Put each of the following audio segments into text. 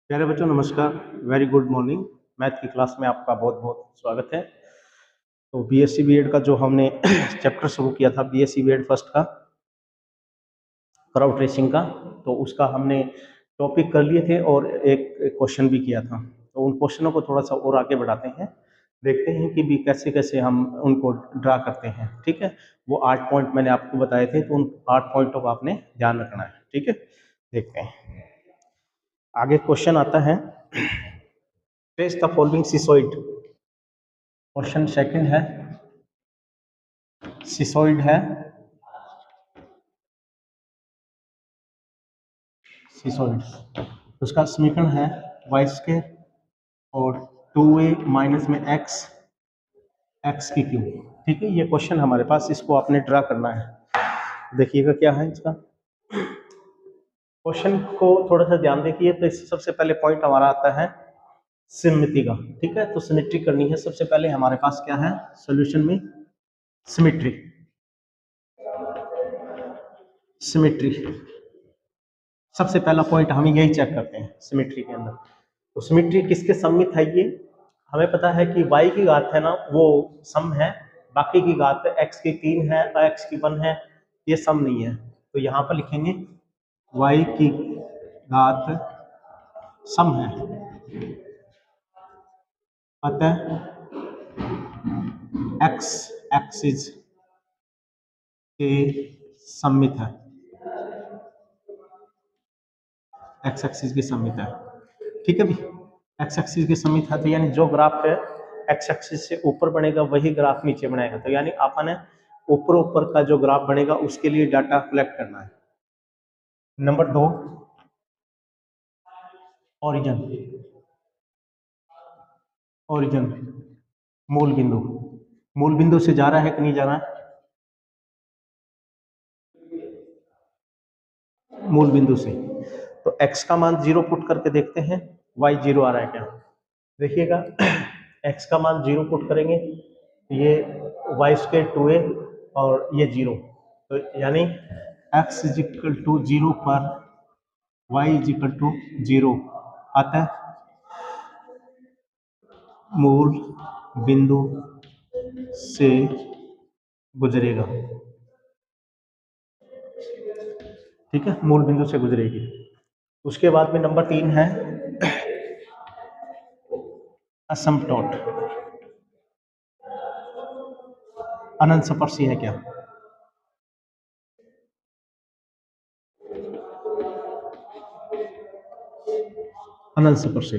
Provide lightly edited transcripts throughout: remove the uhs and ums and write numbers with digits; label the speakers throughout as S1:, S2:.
S1: प्यारे बच्चों नमस्कार। Very good morning. मैथ की क्लास में आपका बहुत बहुत स्वागत है। तो बीएससी बीएड का जो हमने चैप्टर शुरू किया था, बीएससी बीएड फर्स्ट का क्राउड ट्रेसिंग का, तो उसका हमने टॉपिक कर लिए थे और एक क्वेश्चन भी किया था। तो उन क्वेश्चनों को थोड़ा सा और आगे बढ़ाते हैं, देखते हैं कि भी कैसे कैसे हम उनको ड्रा करते हैं। ठीक है, वो 8 पॉइंट मैंने आपको बताए थे, तो उन 8 पॉइंटों का आपने ध्यान रखना है। ठीक है, देखते हैं आगे। क्वेश्चन आता है, trace the following सिसोइड। Question second है, सिसोइड है, सिसोइड उसका समीकरण है वाई स्क्वायर और 2a माइनस में एक्स एक्स की क्यूब। ठीक है, ये क्वेश्चन हमारे पास, इसको आपने ड्रा करना है। देखिएगा क्या है इसका क्वेश्चन को थोड़ा सा ध्यान देखिए। तो इससे सबसे पहले पॉइंट हमारा आता है सिमिट्री का। ठीक है, तो सिमिट्री करनी है। सबसे पहले हमारे पास क्या है सॉल्यूशन में, सिमिट्री। सिमिट्री सबसे पहला पॉइंट हम यही चेक करते हैं सिमिट्री के अंदर। तो सिमिट्री किसके सममित है? ये हमें पता है कि y की घात है ना, वो सम है, बाकी की घात x की 3 है और x की 1 है, ये सम नहीं है। तो यहाँ पर लिखेंगे y की घात सम है, अतः x एक्सिस के सममित है, x एक्सिस के सममित है। ठीक है भी, x एक्सिस के सममित है, तो यानी जो ग्राफ है x एक्सिस से ऊपर बनेगा वही ग्राफ नीचे बनाएगा। तो यानी अपन ऊपर ऊपर का जो ग्राफ बनेगा उसके लिए डाटा कलेक्ट करना है। Number 2, origin. ओरिजिन मूल बिंदु, मूल बिंदु से जा रहा है कि नहीं जा रहा है? मूल बिंदु से। तो x का मान 0 पुट करके देखते हैं y 0 आ रहा है क्या। देखिएगा x का मान 0 पुट करेंगे, ये वाई स्क्वायर 2a और ये 0, तो यानी x इज इक्वल टू 0 पर y इज इक्वल टू 0 आता है। मूल बिंदु से गुजरेगा। ठीक है, मूल बिंदु से गुजरेगी। उसके बाद में नंबर 3 है असमटोट। अनंत स्पर्शी है क्या? अनंत स्पर्शी।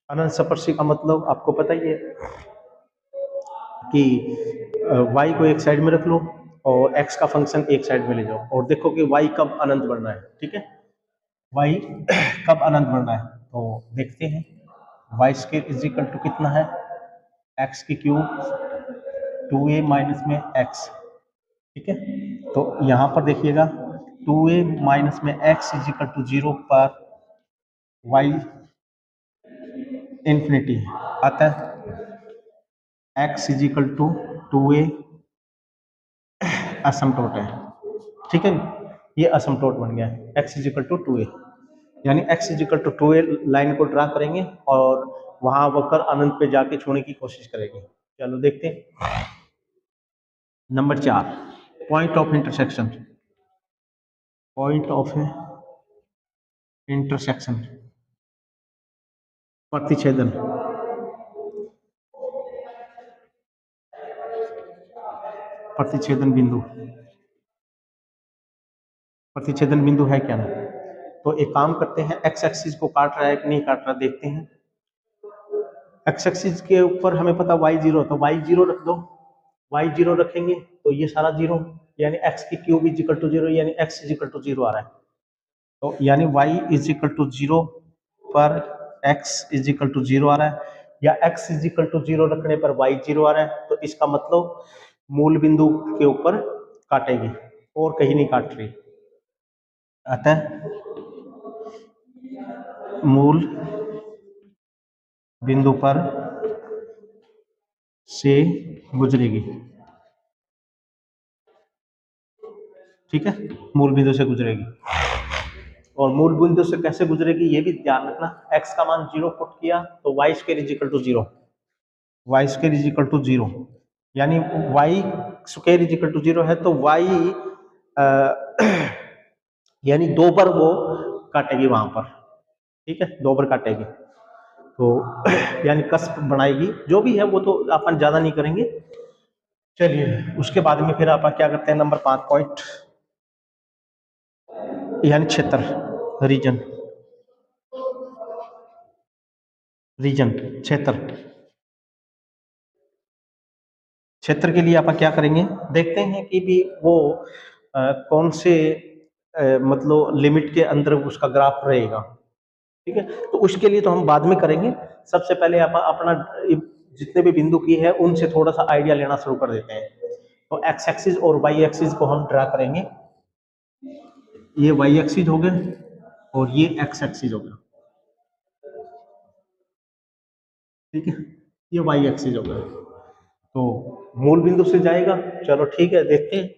S1: अनंत स्पर्शी का मतलब आपको पता ही है कि y को एक साइड में रख लो और x का फंक्शन एक साइड में ले जाओ और देखो कि y कब अनंत बढ़ना है। ठीक है, y कब अनंत बढ़ना है, तो देखते हैं। Y square is equal to कितना है, x की क्यूब 2a माइनस में x। ठीक है, तो यहाँ पर देखिएगा 2a माइनस में x इज इक्वल टू 0 पर y इंफिनिटी अतः x is equal to 2a asymptote है। ठीक है, ये असमटोट बन गया है x is equal to 2a, यानी x is equal to 2a line को ड्रा करेंगे और वहां वक्र अनंत पे जाके छोड़ने की कोशिश करेंगे। चलो देखते हैं। Number 4, point of intersection. Point of intersection, प्रतिच्छेदन। प्रतिच्छेदन बिंदु, प्रतिच्छेदन बिंदु है क्या ना। तो एक काम करते हैं, एक्स एक्सिस को काट रहा है कि नहीं काट रहा देखते हैं। एक्स एक्सिस के ऊपर हमें पता वाई 0, तो वाई 0 रख दो। वाई 0 रखेंगे तो ये सारा 0, यानी एक्स की क्यूब इज इक्वल टू 0, यानी एक्स इज इक्वल टू 0 आ रहा है। तो यानी वाई इज इक्वल टू 0 पर एक्स इज इक्वल टू 0 आ रहा है, या एक्स इज इक्वल टू 0 रखने पर वाई 0 आ रहा है। तो इसका मतलब मूल बिंदु के ऊपर काटेगी और कहीं नहीं काट रही, अतः मूल बिंदु पर से गुजरेगी। ठीक है, मूल बिंदु से गुजरेगी। और मूल बिंदु से कैसे गुजरेगी ये भी ध्यान रखना। x का मान 0 पुट किया तो y square is equal to 0, y square is equal to 0, यानी y square is equal to 0 है तो y यानी 2 बार वो काटेगी वहां पर, ठीक है, 2 बार काटेगी तो यानी कस्प बनाएगी, जो भी है वो तो अपन ज्यादा नहीं करेंगे। चलिए उसके बाद में फिर अपन क्या करते हैं, नंबर 5 पॉइंट यानी क्षेत्र, रीजन, रीजन क्षेत्र। क्षेत्र के लिए अपन क्या करेंगे, देखते हैं कि भी वो कौन से मतलब लिमिट के अंदर उसका ग्राफ रहेगा, ठीक है। तो उसके लिए तो हम बाद में करेंगे, सबसे पहले आप अपना जितने भी बिंदु की है उनसे थोड़ा सा आइडिया लेना शुरू कर देते हैं। तो एक्स एक्सिस और वाई एक्सिस को हम ड्रा करेंगे, ये वाई एक्सिस हो गया और ये एक्स एक्सिस हो गया, ठीक है, ये वाई एक्सिस हो गया। तो मूल बिंदु से जाएगा, चलो ठीक है देखते हैं।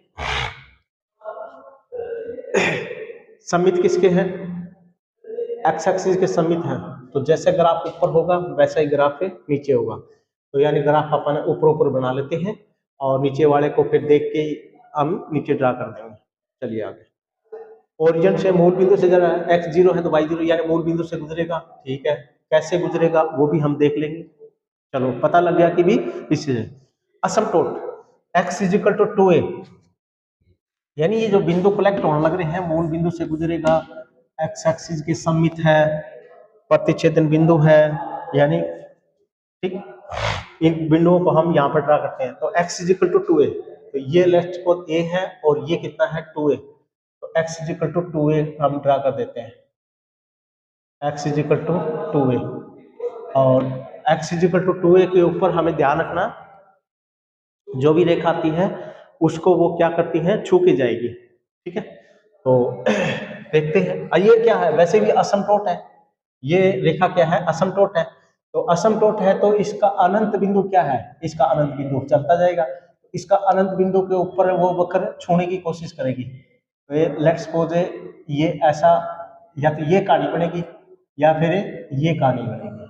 S1: समित किसके हैं, एक्स एक्सिस के समित हैं, तो जैसे ग्राफ ऊपर होगा वैसा ही ग्राफ नीचे होगा। तो यानी ग्राफ अपन ऊपर ऊपर बना लेते हैं और नीचे वाले को फिर देख के हम नीचे ड्रा कर देंगे। चलिए आगे, ओरिजिन से मूल बिंदु से जरा x 0 है तो y 0 यानी मूल बिंदु से गुजरेगा, ठीक है, कैसे गुजरेगा वो भी हम देख लेंगे। चलो पता लग गया कि भी इससे asymptote x is equal to 2a, यानी ये जो बिंदु कलेक्ट होने लग रहे हैं मूल बिंदु से गुजरेगा, x एक्सिस के सममित है, प्रतिच्छेदन बिंदु है, यानी ठीक इन बिंदुओं को हम यहाँ पर ड्रा करते हैं। तो x is equal to 2a, तो ये लेफ्ट को a है और ये कितना है 2a, तो x is equal to 2a हम ड्रा कर देते हैं, x is equal to 2a, और x is equal to 2a के ऊपर हमें ध्यान रखना जो भी रेखा आती है उसको वो क्या करती है, छू के जाएगी, ठीक है। तो देखते हैं, ये क्या है, वैसे भी असमतोट है, ये रेखा क्या है, असमतोट है। तो असमतोट है तो इसका अनंत बिंदु क्या है, इसका अनंत बिंदु चलता जाएगा, इसका अनंत बिंदु के ऊपर वो वक्र छूने की कोशिश करेगी। तो लेट्स सपोज ये ऐसा, या तो ये कहानी बनेगी या फिर ये कहानी बनेगी,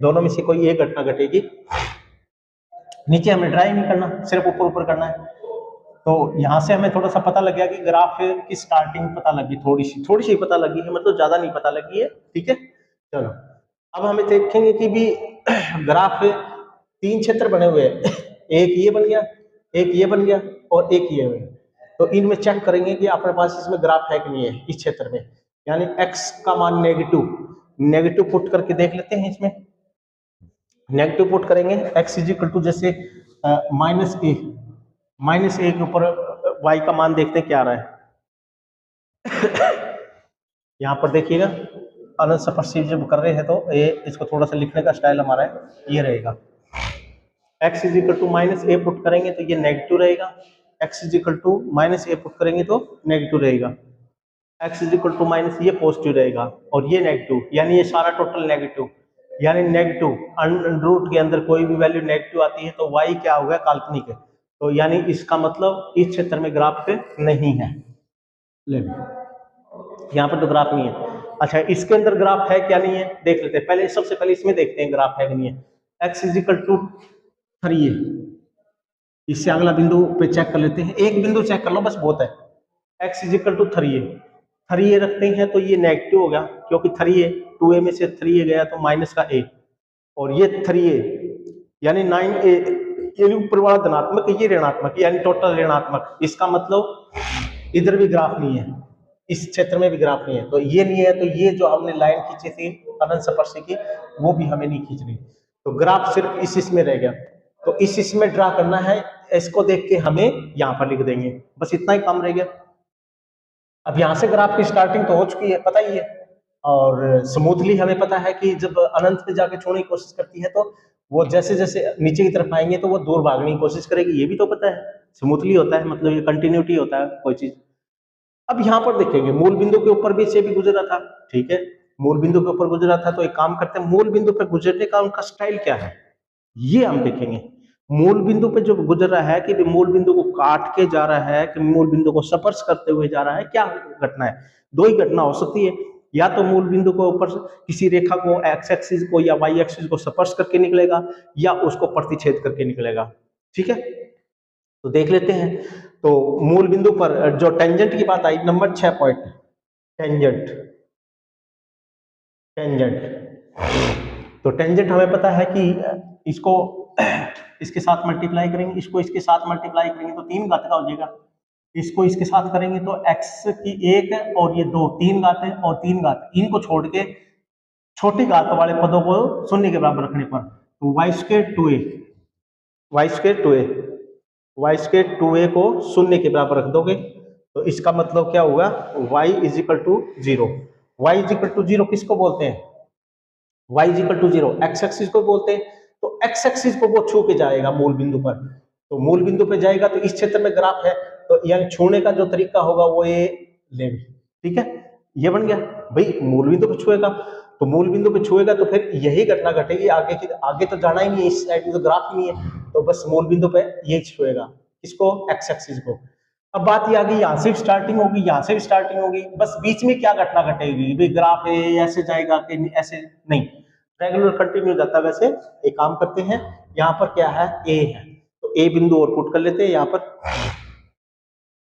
S1: दोनों में से कोई एक घटना घटेगी। नीचे हमें ड्राई नहीं करना, सिर्फ ऊपर ऊपर करना है। तो यहाँ से हमें थोड़ा सा पता लग गया कि ग्राफ की स्टार्टिंग पता लगी, थोड़ी सी पता लगी है, मतलब ज्यादा नहीं पता लगी है, ठीक है। चलो अब हमें देखेंगे कि भी ग्राफ 3 क्षेत्र बने हुए हैं, एक ये बन गया, एक ये बन गया और एक ये बन गया। तो इनमें चेक करेंगे कि अपने पास इसमें ग्राफ है कि नहीं है इस क्षेत्र में, यानी x का मान नेगेटिव पुट करके देख लेते हैं। इसमें नेगेटिव पुट करेंगे, x इज इक्वल टू जैसे -a के ऊपर y का मान देखते हैं क्या आ रहा है। यहाँ पर देखिएगा अनंत स्पर्शी जब कर रहे हैं तो ये इसको थोड़ा सा लिखने का स्टाइल हमारा है ये रहेगा, x is equal to -a put करेंगे तो ये नेगेटिव रहेगा, x is equal to -a put करेंगे तो नेगेटिव रहेगा, x is equal to minus ये पॉजिटिव रहेगा और ये नेगेटिव, यानी ये सारा टोटल नेगेटिव, यानी नेगेटिव अंडर रूट के अंदर कोई भी वैल्यू नेगेटिव आती है तो y क्या होगा, काल्पनिक है। तो यानी इसका मतलब इस क्षेत्र में ग्राफ नहीं है, ले यहाँ पर तो ग्राफ नहीं है। अच्छा इसके अंदर ग्राफ है क्या नहीं है देख लेते हैं, पहले सबसे पहले इसमें देखते हैं ग्राफ है कि नहीं है। x is equal to 3a, इससे अगला बिंदु पे चेक कर लेते हैं, एक बिंदु चेक कर लो बस बहुत है। x is equal to 3a रखते हैं तो ये नेगेटिव हो गया क्योंकि 3a 2a में से 3a गया तो माइनस का a, और ये 3a यानी 9a, ये ऊपर वाला धनात्मक ये ऋणात्मक यानी टोटल ऋणात्मक, इसका मतलब इधर भी ग्राफ नहीं है, इस क्षेत्र में भी ग्राफ नहीं है। तो ये नहीं है तो ये जो हमने लाइन खींची थी अनंत स्पर्शी की वो भी हमें नहीं खींचनी, तो ग्राफ सिर्फ इसमें रह गया। तो इसमें ड्रा करना है, इसको देख के हमें यहाँ पर लिख देंगे, बस इतना ही काम रह गया। अब यहाँ से ग्राफ की स्टार्टिंग तो हो चुकी है पता ही है, और स्मूथली हमें पता है कि जब अनंत पे जाके छोड़ने की कोशिश करती है तो वो जैसे जैसे नीचे की तरफ आएंगे तो वो दूर भागने की कोशिश करेगी, ये भी तो पता है, स्मूथली होता है, मतलब ये कंटिन्यूटी होता है कोई चीज। अब यहाँ पर देखेंगे मूल बिंदु के ऊपर भी से भी गुजरा था, ठीक है, मूल बिंदु के ऊपर गुजरा था, तो एक काम करते हैं मूल बिंदु पर गुजरने का उनका स्टाइल क्या है ये हम देखेंगे। मूल बिंदु पे जो गुजर रहा है कि मूल बिंदु को काट के जा रहा है कि मूल बिंदु को स्पर्श करते हुए जा रहा है, क्या घटना है, दो ही घटना हो सकती है। या तो मूल बिंदु को ऊपर किसी रेखा को एक्स एक्सिस को या वाई एक्सिस को स्पर्श करके निकलेगा या उसको प्रतिच्छेद करके निकलेगा। ठीक है, तो देख लेते हैं। तो मूल बिंदु पर जो टेंजेंट की बात आई, नंबर 6 पॉइंट, टेंजेंट। टेंजेंट, तो टेंजेंट हमें पता है कि इसको इसके साथ मल्टीप्लाई करेंगे, इसको इसके साथ मल्टीप्लाई करेंगे तो 3 घात का हो जाएगा, इसको इसके साथ करेंगे तो x की 1 और ये 2, 3 घात है और 3 घात, इनको छोड़ के छोटी घात वाले पदों को शून्य के बराबर रखने पर तो y square 2a, y square 2a, y square 2a को शून्य के बराबर रख दोगे तो इसका मतलब क्या होगा, y is equal to 0। y is equal to 0 किसको बोलते हैं, y is equal to 0 x axis को बोलते हैं। तो एक्स एक्सिस को वो छू के जाएगा मूल बिंदु पर, तो मूल बिंदु पे जाएगा तो इस क्षेत्र में ग्राफ है, तो यानी छूने का जो तरीका होगा वो ये लेंगे। ठीक है, ये बन गया भाई, मूल बिंदु पे छुएगा तो मूल बिंदु पे छुएगा तो फिर यही घटना घटेगी, आगे की आगे तो जाना ही नहीं है, इस साइड में तो ग्राफ ही नहीं है, तो बस मूल बिंदु पे यही छुएगा, इसको एक्स एक्सिस को। अब बात ये आ गई, यहाँ से भी स्टार्टिंग होगी, यहाँ से भी स्टार्टिंग होगी, बस बीच में क्या घटना घटेगी भाई, ग्राफ ऐसे जाएगा कि ऐसे नहीं, रेगुलर कंटिन्यू जाता है। वैसे एक काम करते हैं, यहाँ पर क्या है, ए है, तो ए बिंदु और पुट कर लेते हैं यहाँ पर,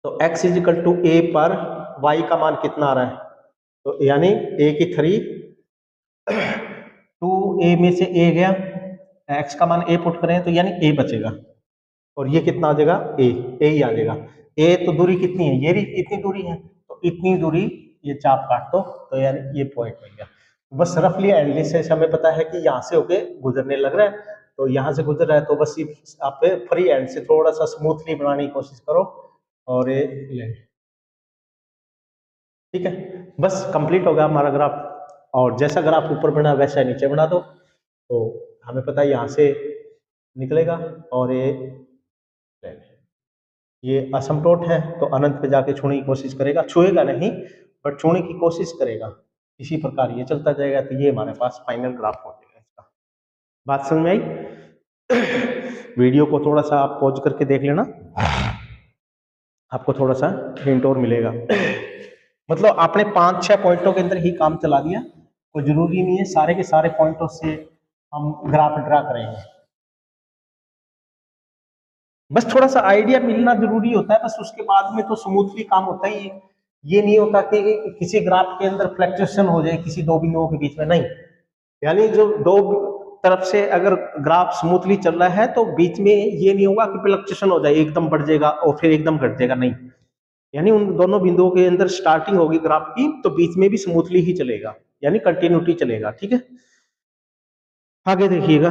S1: तो x इज इक्वल टू ए पर y का मान कितना आ रहा है, तो यानी a की 3, 2a में से a गया, x का मान a पुट करें तो यानी a बचेगा, और ये कितना आ जाएगा, a ही आ जाएगा। a तो दूरी कितनी है, ये इतनी दूरी है, तो इतनी दूरी ये चाप काट दो तो यानी ये पॉइंट बन गया। बस रफली एनालिसिस हमें पता है कि यहाँ से होके गुजरने लग रहा है, तो यहाँ से गुजर रहा है तो बस आप फ्री हैंड से थोड़ा सा स्मूथली बनाने की कोशिश करो और ये ले, ठीक है, बस कंप्लीट हो गया हमारा ग्राफ। और जैसा ग्राफ ऊपर बना वैसा नीचे बना दो, तो हमें पता है यहाँ से निकलेगा और ये असमटोट है तो अनंत पे जाके छूने की कोशिश करेगा, छुएगा नहीं बट छूने की कोशिश करेगा, इसी प्रकार ये चलता जाएगा, तो ये हमारे पास फाइनल ग्राफ हो जाएगा इसका। बात समझ में आई? वीडियो को थोड़ा सा आप पॉज करके देख लेना, आपको थोड़ा सा हिंट और मिलेगा। मतलब आपने 5-6 पॉइंटों के अंदर ही काम चला दिया, कोई जरूरी नहीं है सारे के सारे पॉइंटों से हम ग्राफ ड्रा करेंगे, बस थोड़ा सा आइडिया मिलना जरूरी होता है, बस उसके बाद में तो स्मूथली काम होता ही है। ये नहीं होता कि किसी ग्राफ के अंदर फ्लक्चुएशन हो जाए किसी दो बिंदुओं के बीच में, नहीं, यानी जो दो तरफ से अगर ग्राफ स्मूथली चल रहा है तो बीच में ये नहीं होगा कि फ्लक्चुएशन हो जाए, एकदम बढ़ जाएगा और फिर एकदम घट जाएगा, नहीं, यानी उन दोनों बिंदुओं के अंदर स्टार्टिंग होगी ग्राफ की तो बीच में भी स्मूथली ही चलेगा, यानी कंटिन्यूटी चलेगा। ठीक है, आगे देखिएगा,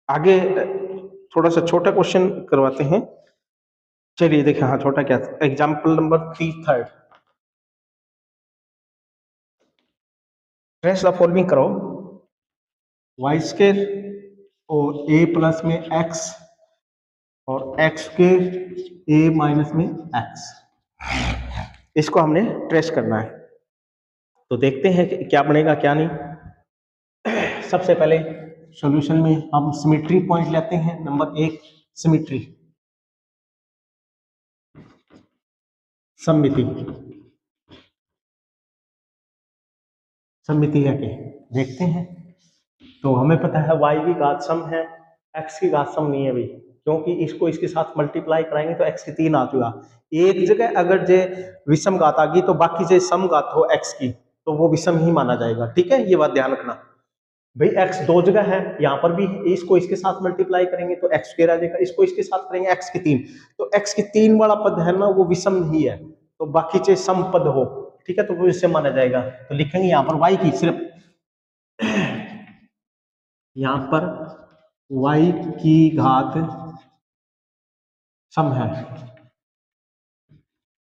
S1: आगे थोड़ा सा छोटा क्वेश्चन करवाते हैं, चलिए देखिए, हाँ छोटा क्या, example number 3 trace the following करो, वाई स्क्वायर और a प्लस में x और x स्क्वायर a माइनस में x, इसको हमने ट्रेस करना है, तो देखते हैं कि क्या बनेगा क्या नहीं। सबसे पहले सॉल्यूशन में हम सिमेट्री पॉइंट लेते हैं, नंबर 1 सिमेट्री, सममिति, सममिति है कि देखते हैं, तो हमें पता है y की घात सम है, x की घात सम नहीं है भाई, क्योंकि इसको इसके साथ मल्टीप्लाई कराएंगे तो x की 3 आ जाएगा, एक जगह अगर जे विषम घात आ गई तो बाकी जे सम घात हो x की तो वो विषम ही माना जाएगा। ठीक है, ये बात ध्यान रखना भाई, x 2 जगह है, यहाँ पर भी इसको इसके साथ मल्टीप्लाई करेंगे तो x स्क्वायर आ जाएगा, इसको इसके साथ करेंगे x की 3, तो x की 3 वाला पद है ना वो विषम नहीं है, तो बाकी चाहे सम पद हो, ठीक है, तो वो इससे माना जाएगा, तो लिखेंगे यहाँ पर y की सिर्फ, यहाँ पर y की घात सम है,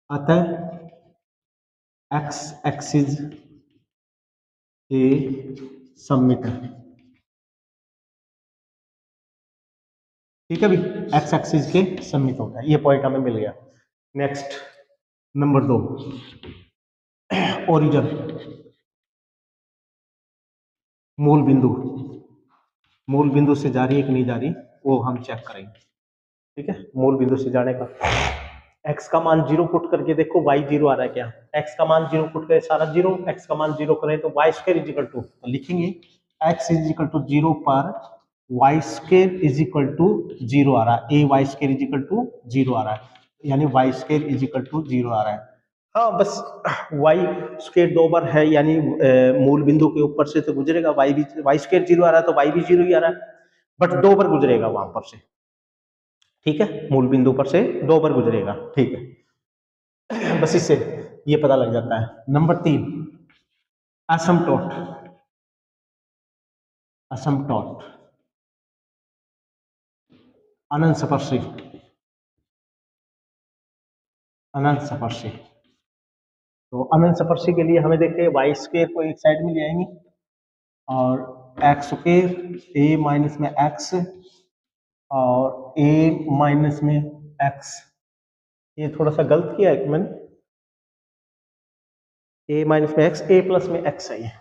S1: अतः x एक्सिस के सममित है। ठीक है भाई, x एक्सिस के सममित होता है, ये पॉइंट हमें मिल गया। नेक्स्ट नंबर 2, ओरिजिन, मूल बिंदु, मूल बिंदु से जा रही है कि नहीं जा रही, वो हम चेक करेंगे। ठीक है, मूल बिंदु से जाने का x का मान 0 पुट करके देखो y 0 आ रहा है क्या। x का मान 0 पुट करें सारा 0, x का मान 0 करें तो y square is equal to, तो लिखेंगे x इज इक्वल टू 0 पर y square is equal to 0 आ रहा है, a y square is equal to 0 आ रहा है, यानी y square is equal to 0 आ रहा है। हाँ बस y स्क्वायर 2 बार है, यानी मूल बिंदु के ऊपर से तो गुजरेगा, y स्क्वायर 0 आ रहा है तो y भी 0 ही आ रहा है, बट 2 बार गुजरेगा वहां पर से। ठीक है, मूल बिंदु पर से 2 बार गुजरेगा। ठीक है, बस इससे ये पता लग जाता है। नंबर 3, असमटोट। असमटोट अनंत स्पर्शी, अनंत स्पर्शी। तो अनंत स्पर्शी के लिए हमें देखिए वाई स्क्वायर को एक साइड में ले आएंगे और एक्स स्क्वायर ए माइनस में एक्स और ए माइनस में एक्स, ये थोड़ा सा गलत किया है मैंने, ए माइनस में एक्स, ए प्लस में एक्स है ये,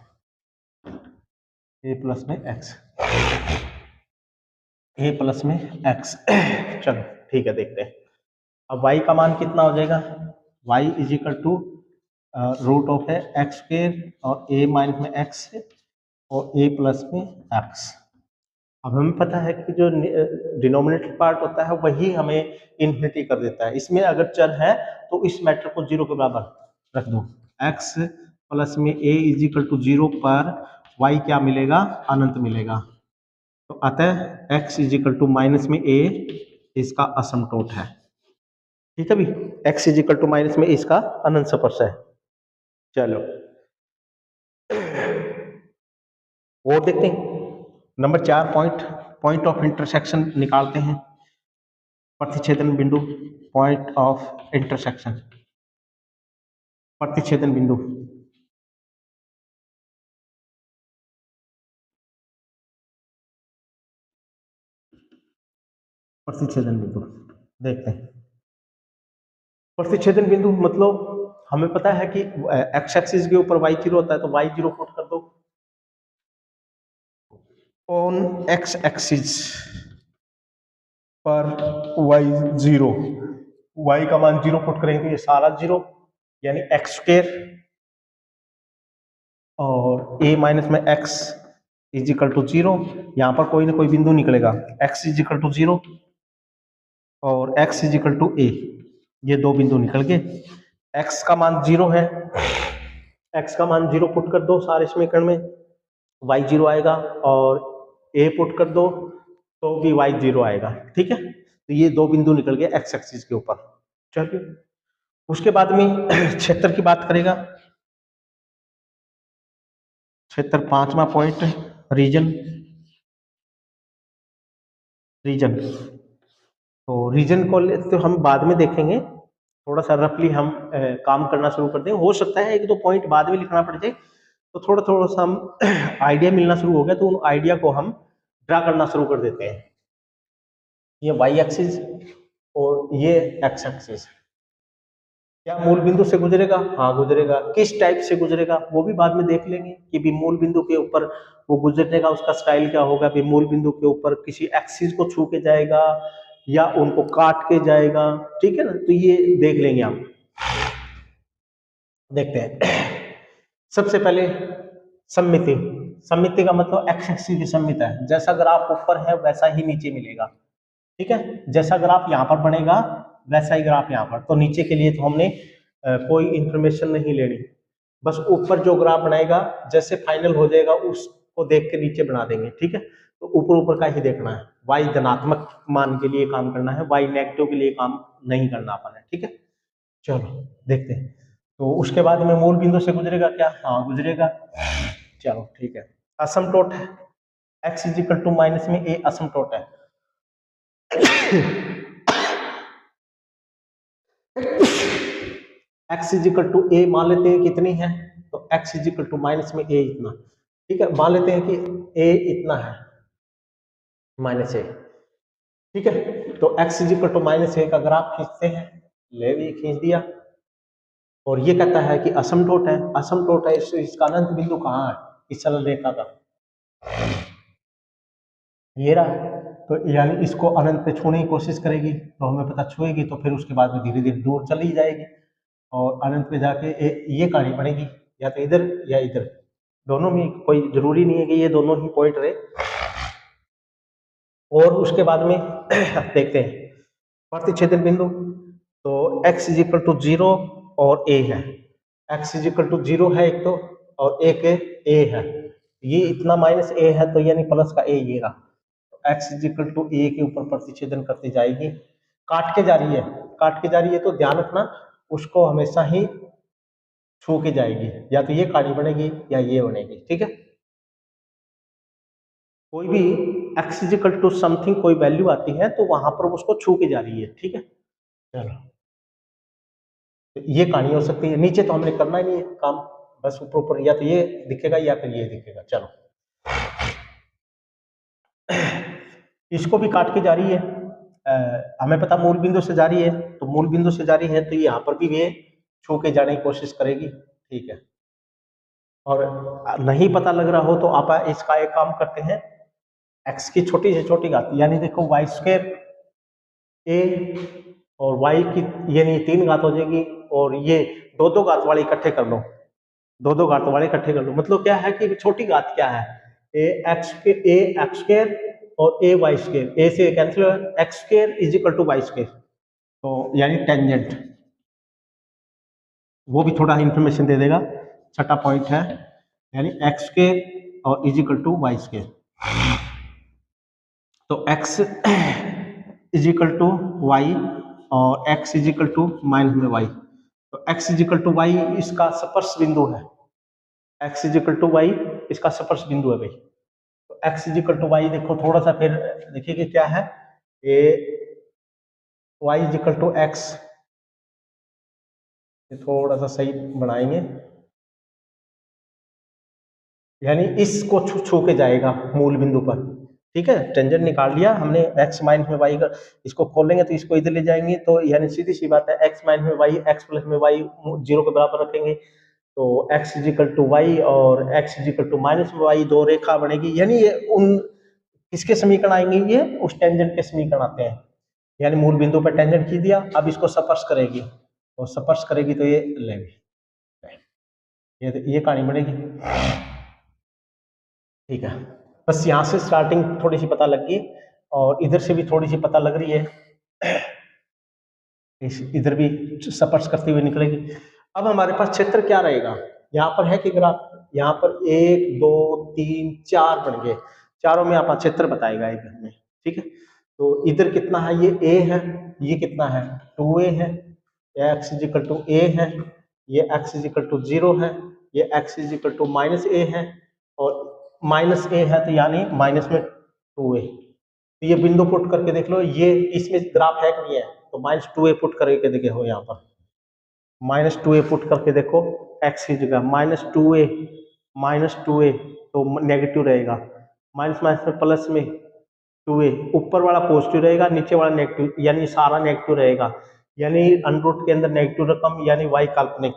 S1: ए प्लस में एक्स, ए प्लस में एक्स। चलो ठीक है, देखते हैं अब y का मान कितना हो जाएगा, y is equal to root of है एक्स स्क्वायर और a माइनस में एक्स और a प्लस में x। अब हमें पता है कि जो डिनोमिनेटर पार्ट होता है वही हमें इन्फिनिटी कर देता है, इसमें अगर चर है तो इस मैटर को 0 के बराबर रख दो, x प्लस में a इज इक्वल टू 0 पर y क्या मिलेगा, अनंत मिलेगा। तो अतः x is equal to minus में a इसका असमटोट है। ठीक है, भी x is equal to minus में इसका अनंत स्पर्श है। चलो और देखते हैं नंबर 4, पॉइंट ऑफ इंटरसेक्शन निकालते हैं, प्रतिच्छेदन बिंदु, पॉइंट ऑफ इंटरसेक्शन, प्रतिच्छेदन बिंदु। प्रतिच्छेदन बिंदु देखते हैं। प्रतिच्छेदन बिंदु मतलब हमें पता है कि एक्स एक्सिस के ऊपर y 0 होता है, तो y 0 पुट कर दो ऑन एक्स एक्सिस पर y 0, y का मान 0 पुट करेंगे तो ये सारा 0, यानी एक्स स्क्वायर और a माइनस में x इज इक्वल टू 0, यहाँ पर कोई ना कोई बिंदु निकलेगा, x इज इक्वल टू 0 और x is equal to a, ये दो बिंदु निकल गए। x का मान 0 है, x का मान 0 पुट कर दो सारे समीकरण में, y 0 आएगा, और a पुट कर दो तो भी y 0 आएगा। ठीक है, तो ये दो बिंदु निकल गए x एक्सिस के ऊपर। चलिए उसके बाद में क्षेत्र की बात करेगा, क्षेत्र 5वां पॉइंट, रीजन। रीजन तो रीजन को तो हम बाद में देखेंगे, थोड़ा सा रफली हम काम करना शुरू कर दें, हो सकता है एक दो पॉइंट बाद में लिखना पड़ जाए, तो थोड़ा थोड़ा सा हम आइडिया मिलना शुरू हो गया तो उन आइडिया को हम ड्रा करना शुरू कर देते हैं। ये वाई एक्सिस और ये एक्स एक्सिस, क्या मूल बिंदु से गुजरेगा, हाँ गुजरेगा, किस टाइप से गुजरेगा वो भी बाद में देख लेंगे कि भी मूल बिंदु के ऊपर वो गुजरने का उसका स्टाइल क्या होगा, भी मूल बिंदु के ऊपर किसी एक्सिस को छू के जाएगा या उनको काट के जाएगा। ठीक है ना, तो ये देख लेंगे हम, देखते हैं। सबसे पहले सममिति, सममिति का मतलब एक्स एक्सिस की सममित है, जैसा ग्राफ ऊपर है वैसा ही नीचे मिलेगा। ठीक है, जैसा ग्राफ यहाँ पर बनेगा वैसा ही ग्राफ यहाँ पर, तो नीचे के लिए तो हमने कोई इंफॉर्मेशन नहीं लेनी, बस ऊपर जो ग्राफ बनाएगा जैसे फाइनल हो जाएगा उसको देख के नीचे बना देंगे। ठीक है, तो ऊपर ऊपर का ही देखना है, y धनात्मक मान के लिए काम करना है, y नेगेटिव के लिए काम नहीं करना अपन है। ठीक है, चलो देखते हैं। तो उसके बाद में मूल बिंदु से गुजरेगा क्या, हाँ गुजरेगा। चलो ठीक है, असमटोट है, x is equal to minus में a असमटोट है। x is equal to a मान लेते हैं कितनी है, तो x is equal to minus में a इतना। ठीक है, मान लेते हैं कि a इतना है माइनस a। ठीक है, तो x is equal to minus a का ग्राफ खींचते हैं, ले भी खींच दिया, और ये कहता है कि असमटोट है, असमटोट है, इसका अनंत बिंदु कहाँ है इस सरल रेखा का, ये रहा। तो यानी इसको अनंत पे छूने की कोशिश करेगी तो हमें पता छुएगी तो फिर उसके बाद में धीरे धीरे दूर चली जाएगी और अनंत पे जाके ये कहानी बनेगी, या तो इधर या इधर, दोनों में, कोई जरूरी नहीं है कि ये दोनों ही पॉइंट रहे। और उसके बाद में देखते हैं प्रतिच्छेदन बिंदु। तो x इज इक्वल टू 0 और a है, x इज इक्वल टू 0 है एक तो, और एक a है, ये इतना माइनस a है तो यानी प्लस का a ये रहा। x is equal to a के ऊपर प्रतिच्छेदन करती जाएगी, काट के जा रही है, काट के जा रही है, तो ध्यान रखना उसको हमेशा ही छू के जाएगी, या तो ये काली बनेगी या ये बनेगी, ठीक है। कोई भी x is equal to something कोई वैल्यू आती है तो वहां पर उसको छू के जा रही है, ठीक है। चलो तो ये कहानी हो सकती है, नीचे तो हमने करना ही नहीं है काम, बस ऊपर ऊपर या तो ये दिखेगा या फिर ये दिखेगा। चलो इसको भी काट के जा रही है, हमें पता मूल बिंदु से जा रही है, तो मूल बिंदु से जा रही है तो यहाँ पर भी ये छू के जाने की कोशिश करेगी, ठीक है। और नहीं पता लग रहा हो तो आप इसका एक काम करते हैं, x की छोटी से छोटी घात, यानी देखो वाई स्क्वायर a और y की यानी 3 घात हो जाएगी, और ये दो घात वाले इकट्ठे कर लो, दो घात वाले इकट्ठे कर लो, मतलब क्या है कि छोटी घात क्या है, a x स्क्वायर और a y स्क्वायर, a से cancel, x square is equal to y square, तो यानी टेंजेंट, वो भी थोड़ा इंफॉर्मेशन दे देगा, छठा पॉइंट है, यानी x स्क्वायर और is equal to y square. तो x is equal to y और x is equal to minus में y, तो x is equal to y इसका स्पर्श बिंदु है, x is equal to y इसका स्पर्श बिंदु है भाई। तो x is equal to y देखो थोड़ा सा फिर देखिए कि क्या है, ये y is equal to x, थोड़ा सा सही बनाएंगे, यानी इसको छू के जाएगा मूल बिंदु पर, ठीक है। टेंजेंट निकाल लिया हमने, x माइनस में y का, इसको खोलेंगे तो इसको इधर ले जाएंगे, तो यानी सीधी सी बात है, x माइनस में y x प्लस में y 0 के बराबर रखेंगे, तो x is equal to y और x is equal to minus में y, दो रेखा बनेगी, यानी ये उन किसके समीकरण आएंगे, ये उस टेंजेंट के समीकरण आते हैं, यानी मूल बिंदु पर टेंजेंट खींच दिया, अब इसको स्पर्श करेगी, तो स्पर्श करेगी तो ये लेगी, ये कहानी बनेगी, ठीक है। बस यहाँ से स्टार्टिंग थोड़ी सी पता लग गई, और इधर से भी थोड़ी सी पता लग रही है, इधर भी स्पर्श करती हुई निकलेगी। अब हमारे पास क्षेत्र क्या रहेगा, यहाँ पर है कि ग्राफ, यहाँ पर 1 2 3 4 बन गए, चारों में आपका क्षेत्र बताएगा इधर में, ठीक है। तो इधर कितना है, ये a है, ये कितना है 2a है, x is equal to a है, ये x इज इक्वल टू 0 है, ये x is equal to minus a है, और माइनस a है तो यानी माइनस में 2a, तो ये बिंदु पुट करके देख लो, ये इसमें ग्राफ है कि नहीं है, तो माइनस 2a पुट करके देखो, यहाँ पर माइनस 2a पुट करके देखो, x की जगह माइनस टू ए तो नेगेटिव रहेगा, माइनस माइनस में प्लस में 2a, ऊपर वाला पॉजिटिव रहेगा, नीचे वाला नेगेटिव, यानी सारा नेगेटिव रहेगा, यानी अंडर के अंदर नेगेटिव रकम यानी y काल्पनिक,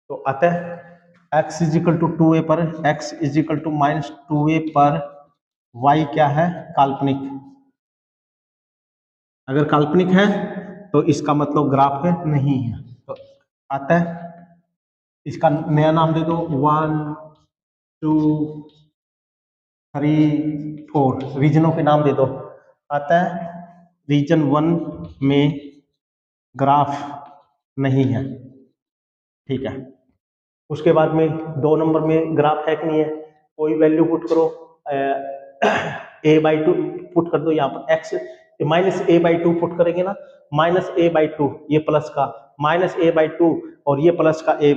S1: तो अतः x is equal to 2a पर, x is equal to minus 2a पर y क्या है, काल्पनिक। अगर काल्पनिक है तो इसका मतलब ग्राफ है नहीं है, तो अतः इसका नया नाम दे दो 1 2 3 4, रीजनों के नाम दे दो, अतः रीजन 1 में ग्राफ नहीं है, ठीक है। उसके बाद में 2 नंबर में ग्राफ है कि नहीं है, कोई वैल्यू पुट करो, a/2 पुट कर दो, यहाँ पर x माइनस a/2 पुट करेंगे ना, माइनस a/2, ये प्लस का माइनस a/2 और ये प्लस का a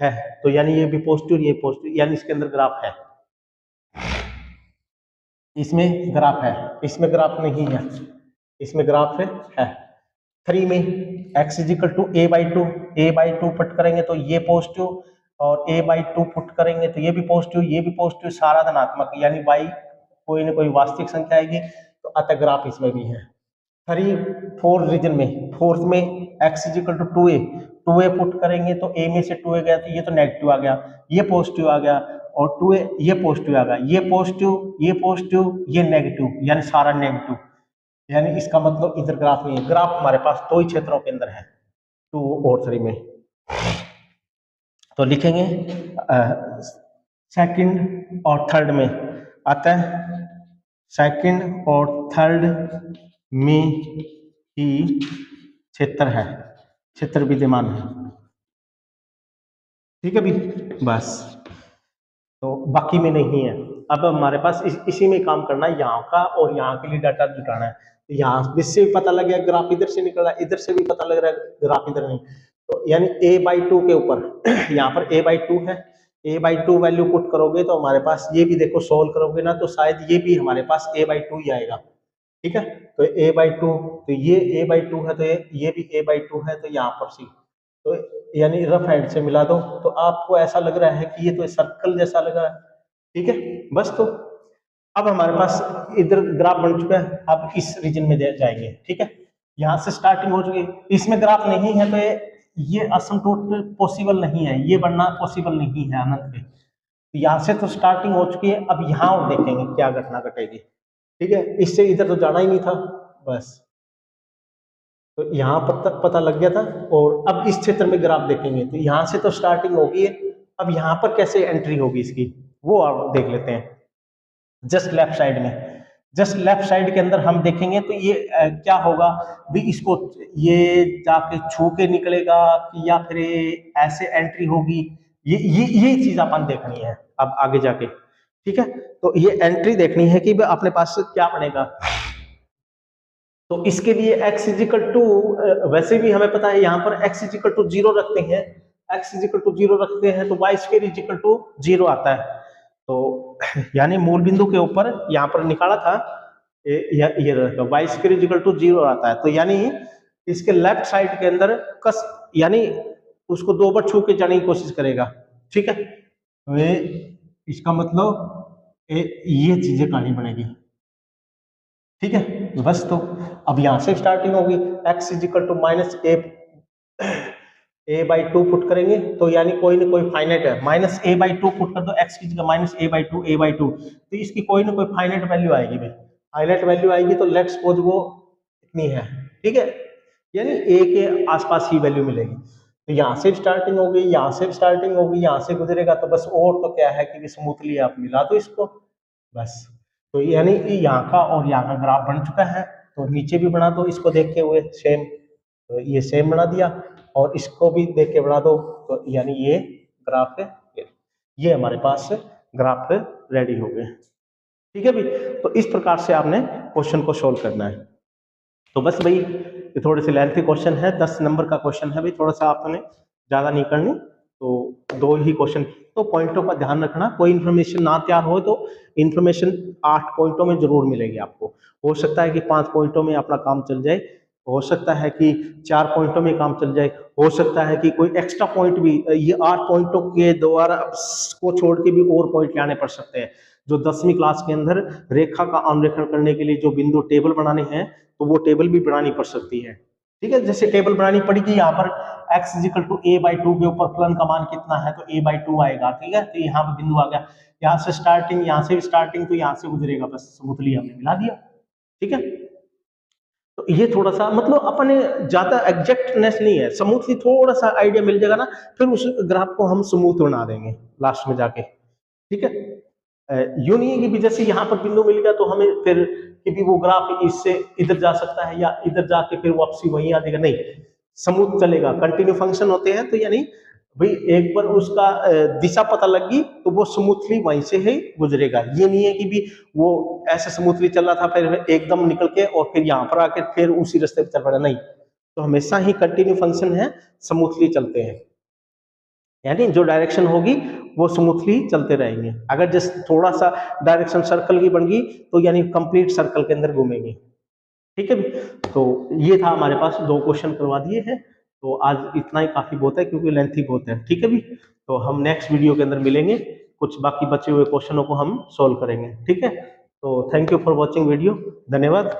S1: है, तो यानी ये भी पॉजिटिव ये पॉजिटिव, यानी इसके अंदर ग्राफ है, इसमें ग्राफ है, इसमें ग्राफ नहीं है, इसमें ग्राफ है। 3 में x is equal to a/2 put करेंगे तो ये पॉजिटिव, और a/2 पुट करेंगे तो ये भी पॉजिटिव, सारा धनात्मक, यानी y कोई ना कोई वास्तविक संख्या आएगी, तो अतः ग्राफ इसमें भी है। 4 रीजन में, फोर्थ में x is equal to 2a put करेंगे तो a में से 2a गया तो ये तो नेगेटिव आ गया, ये पॉजिटिव आ गया, और 2 ये पॉजिटिव आएगा, ये पॉजिटिव, ये पॉजिटिव, ये नेगेटिव, यानी सारा नेगेटिव, यानी इसका मतलब इधर ग्राफ नहीं है। ग्राफ हमारे पास दो ही क्षेत्रों के अंदर है, 2 और 3 में। तो लिखेंगे सेकंड और थर्ड में, अतः सेकंड और थर्ड में ही क्षेत्र है, क्षेत्र विद्यमान है। ठीक है भी, बस। तो बाकी में नहीं है। अब हमारे पास इसी में काम करना है, यहाँ का और यहाँ के लिए डाटा जुटाना है। तो यहाँ इससे भी पता लग गया ग्राफ इधर से निकल रहा है, इधर से भी पता लग रहा है ग्राफ इधर नहीं। तो यानी a/2 के ऊपर यहाँ पर a/2 है, a/2 वैल्यू पुट करोगे तो हमारे पास ये भी देखो, सोल्व करोगे ना तो शायद ये भी हमारे पास a/2 ही आएगा। ठीक है, तो a/2, तो ये a/2 है, तो ये भी a/2 है, तो यहाँ पर सी, तो यानी रफ हैंड से मिला दो तो आपको ऐसा लग रहा है कि ये तो सर्कल जैसा लग रहा है। ठीक है, बस। तो अब हमारे पास इधर ग्राफ बन चुका है, अब इस रीजन में जाएंगे। ठीक है, यहाँ से स्टार्टिंग हो चुकी है, इसमें ग्राफ नहीं है तो ये असिम्प्टोट पॉसिबल नहीं है, ये बनना पॉसिबल नहीं है अनंत में। तो यहाँ से तो स्टार्टिंग हो चुकी है, अब यहाँ और देखेंगे क्या घटना घटेगी। ठीक है, इससे इधर तो जाना ही नहीं था, बस। तो यहाँ पर तक पता लग गया था, और अब इस क्षेत्र में ग्राफ देखेंगे तो यहाँ से तो स्टार्टिंग होगी है, अब यहाँ पर कैसे एंट्री होगी इसकी वो आप देख लेते हैं। जस्ट लेफ्ट साइड में, जस्ट लेफ्ट साइड के अंदर हम देखेंगे तो ये क्या होगा भी, इसको ये जाके छू के निकलेगा या फिर ऐसे एंट्री होगी, ये चीज अपन देखनी है अब आगे जाके। ठीक है, तो ये एंट्री देखनी है कि अपने पास क्या बनेगा। तो इसके लिए x = वैसे भी हमें पता है यहाँ पर x = 0 रखते हैं, x = 0 रखते हैं तो y² = 0 आता है। तो यानी मूल बिंदु के ऊपर यहाँ पर निकाला था ये y² = 0 आता है, तो यानी इसके लेफ्ट साइड के अंदर कस, यानी उसको 2 बार छू के जाने की कोशिश करेगा। ठीक है, तो इसका मतलब ये चीजें कहानी बनेगी। ठीक है, बस। तो अब यहां से स्टार्टिंग होगी, x = -a/2 पुट करेंगे तो यानी कोई ना कोई फाइनाइट है, -a/2 पुट कर दो, x की जगह -a/2 तो इसकी कोई ना कोई फाइनाइट वैल्यू आएगी भाई, फाइनाइट वैल्यू आएगी तो लेट्स सपोज वो इतनी है। ठीक है, यानी a के आसपास ही वैल्यू मिलेगी। तो यहाँ से स्टार्टिंग होगी, यहाँ से स्टार्टिंग होगी, यहाँ से गुजरेगा तो बस, और तो क्या है कि स्मूथली आप मिला दो इसको, बस। तो यानी यहाँ का और यहाँ का ग्राफ बन चुका है, तो नीचे भी बना दो इसको देखते हुए सेम, तो ये सेम बना दिया और इसको भी देख के बना दो, तो यानी ये ग्राफ है, ये हमारे पास ग्राफ रेडी हो गए। ठीक है भाई, तो इस प्रकार से आपने क्वेश्चन को सोल्व करना है। तो बस भाई, ये थोड़े से लेंथी क्वेश्चन है, 10 नंबर का क्वेश्चन है भाई, थोड़ा सा आपने ज्यादा नहीं करनी, तो 2 ही क्वेश्चन। तो पॉइंटों का ध्यान रखना, कोई इन्फॉर्मेशन ना तैयार हो तो इन्फॉर्मेशन 8 पॉइंटों में जरूर मिलेगी आपको। हो सकता है कि 5 पॉइंटों में अपना काम चल जाए, हो सकता है कि 4 पॉइंटों में काम चल जाए, हो सकता है कि कोई एक्स्ट्रा पॉइंट भी, ये 8 पॉइंटों के द्वारा को छोड़ के भी और पॉइंट लाने पड़ सकते हैं। जो 10वीं क्लास के अंदर रेखा का अनुरेखण करने के लिए जो बिंदु टेबल बनाने हैं, तो वो टेबल भी बनानी पड़ सकती है। ठीक है, जैसे टेबल बनानी पड़ेगी, यहाँ पर x = a/2 के ऊपर फलन का मान कितना है तो a/2 आएगा। ठीक है, तो यहाँ पर बिंदु आ गया, यहाँ से स्टार्टिंग, यहाँ से भी स्टार्टिंग, तो यहाँ से गुजरेगा, बस स्मूथली हमने मिला दिया। ठीक है, तो ये थोड़ा सा मतलब अपने ज्यादा एग्जैक्टनेस नहीं है, स्मूथली थोड़ा सा आइडिया मिल जाएगा ना, फिर उस ग्राफ को हम स्मूथ बना देंगे लास्ट में जाके। ठीक है, यूं नहीं है कि जैसे यहाँ पर बिंदु मिल गया तो हमें फिर कि भी वो ग्राफ इससे इधर जा सकता है या इधर जाके फिर वापसी वहीं आ जाएगा, नहीं, स्मूथ चलेगा। कंटिन्यू फंक्शन होते हैं, तो यानी भाई एक बार उसका दिशा पता लग गई तो वो स्मूथली वहीं से ही गुजरेगा। ये नहीं है कि भी वो ऐसे स्मूथली चल रहा था फिर एकदम निकल के और फिर यहाँ पर आके फिर उसी रास्ते पर चल पड़ा, नहीं। तो हमेशा ही कंटिन्यू फंक्शन है, स्मूथली चलते हैं, यानी जो डायरेक्शन होगी वो स्मूथली चलते रहेंगे। अगर जैसे थोड़ा सा डायरेक्शन सर्कल की बन गई तो यानी कंप्लीट सर्कल के अंदर घूमेंगे। ठीक है, तो ये था हमारे पास 2 क्वेश्चन करवा दिए हैं, तो आज इतना ही काफी बहुत है क्योंकि लेंथी बहुत है। ठीक है भी, तो हम नेक्स्ट वीडियो के अंदर मिलेंगे, कुछ बाकी बचे हुए क्वेश्चनों को हम सोल्व करेंगे। ठीक है, तो thank you for watching video, धन्यवाद।